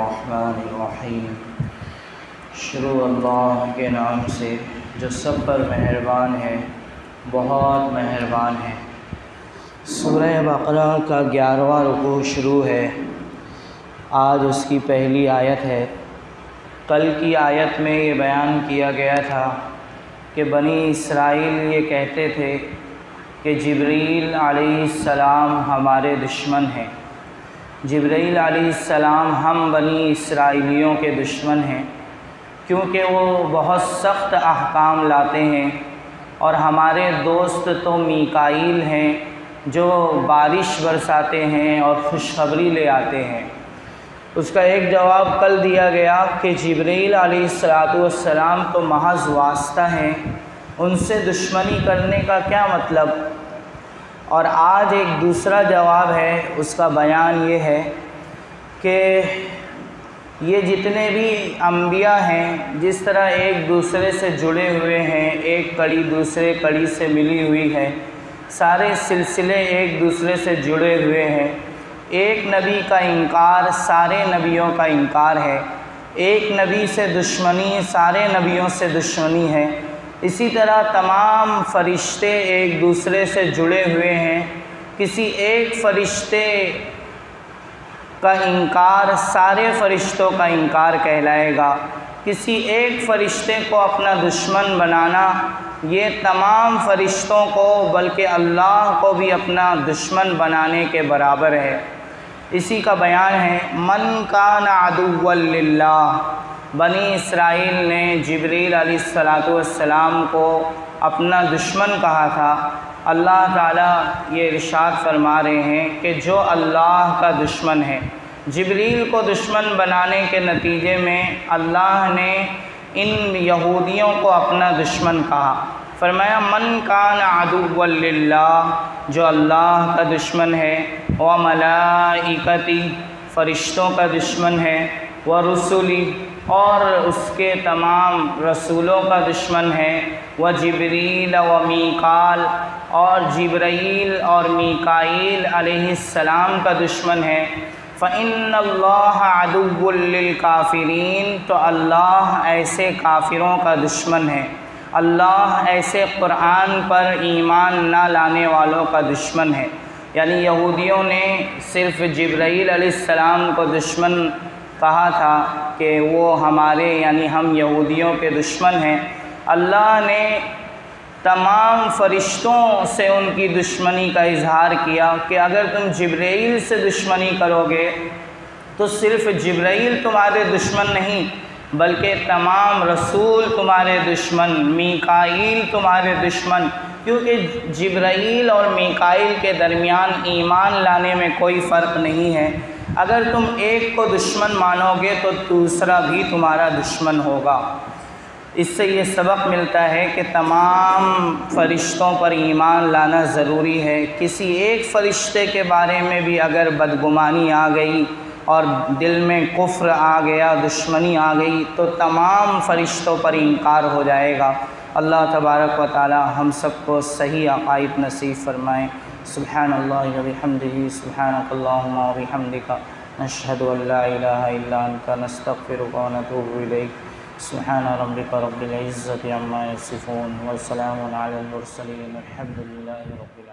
الرحمن الرحیم۔ شروع اللہ کے نام سے جو سب پر مہربان ہے، بہت مہربان ہے۔ سورہ بقرہ کا 11واں رکوع شروع ہے۔ آج اس کی پہلی آیت ہے۔ کل کی آیت میں یہ بیان کیا گیا تھا کہ بنی اسرائیل یہ کہتے تھے کہ جبریل علیہ السلام ہمارے دشمن ہیں۔ جبریل علیہ السلام ہم بنی اسرائیلیوں کے دشمن ہیں، کیونکہ وہ بہت سخت احکام لاتے ہیں، اور ہمارے دوست تو میکائیل ہیں جو بارش برساتے ہیں اور خوشخبری لے آتے ہیں۔ اس کا ایک جواب کل دیا گیا کہ جبریل علیہ السلام تو محض واسطہ ہیں، ان سے دشمنی کرنے کا کیا مطلب؟ اور آج ایک دوسرا جواب ہے، اس کا بیان یہ ہے کہ یہ جتنے بھی انبیاء ہیں، جس طرح ایک دوسرے سے جڑے ہوئے ہیں، ایک کڑی دوسرے کڑی سے ملی ہوئی ہے، سارے سلسلے ایک دوسرے سے جڑے ہوئے ہیں۔ ایک نبی کا انکار سارے نبیوں کا انکار ہے، ایک نبی سے دشمنی سارے نبیوں سے دشمنی ہے۔ اسی طرح تمام فرشتے ایک دوسرے سے جڑے ہوئے ہیں، کسی ایک فرشتے کا انکار سارے فرشتوں کا انکار کہلائے گا۔ کسی ایک فرشتے کو اپنا دشمن بنانا یہ تمام فرشتوں کو بلکہ اللہ کو بھی اپنا دشمن بنانے کے برابر ہے۔ اسی کا بیان ہے من کان عدوا للہ۔ بنی اسرائیل نے جبریل علیہ السلام کو اپنا دشمن کہا تھا۔ اللہ تعالیٰ یہ ارشاد فرما رہے ہیں کہ جو اللہ کا دشمن ہے، جبریل کو دشمن بنانے کے نتیجے میں اللہ نے ان یہودیوں کو اپنا دشمن کہا۔ فرمایا من کان عدوا للہ، جو اللہ کا دشمن ہے، وملائکتی، فرشتوں کا دشمن ہے، ورسلی، اور اس کے تمام رسولوں کا دشمن ہے، وجبریل ومیکال، اور جبرائیل اور میکائیل علیہ السلام کا دشمن ہے، فإن اللہ عدو للکافرین، تو اللہ ایسے کافروں کا دشمن ہے، اللہ ایسے قرآن پر ایمان نہ لانے والوں کا دشمن ہے۔ یعنی یہودیوں نے صرف جبرائیل علیہ السلام کو دشمن کہا تھا کہ وہ ہمارے یعنی ہم یہودیوں کے دشمن ہیں۔ اللہ نے تمام فرشتوں سے ان کی دشمنی کا اظہار کیا کہ اگر تم جبرائیل سے دشمنی کرو گے تو صرف جبرائیل تمہارے دشمن نہیں بلکہ تمام رسول تمہارے دشمن، میکائیل تمہارے دشمن، کیونکہ جبرائیل اور میکائیل کے درمیان ایمان لانے میں کوئی فرق نہیں ہے۔ اگر تم ایک کو دشمن مانو گے تو دوسرا بھی تمہارا دشمن ہوگا۔ اس سے یہ سبق ملتا ہے کہ تمام فرشتوں پر ایمان لانا ضروری ہے۔ کسی ایک فرشتے کے بارے میں بھی اگر بدگمانی آ گئی اور دل میں کفر آ گیا، دشمنی آ گئی، تو تمام فرشتوں پر انکار ہو جائے گا۔ اللہ تبارک و تعالی ہم سب کو صحیح عقائد نصیب فرمائیں۔ سبحان اللہ و بحمدہ، سبحانک اللہم و بحمدک، نشہد ان لا الہ الا انت، نستغفرک و نتوب الیک۔ سبحان ربک رب العزۃ عما یصفون، وسلام علی المرسلین، الحمد للہ رب العالمین۔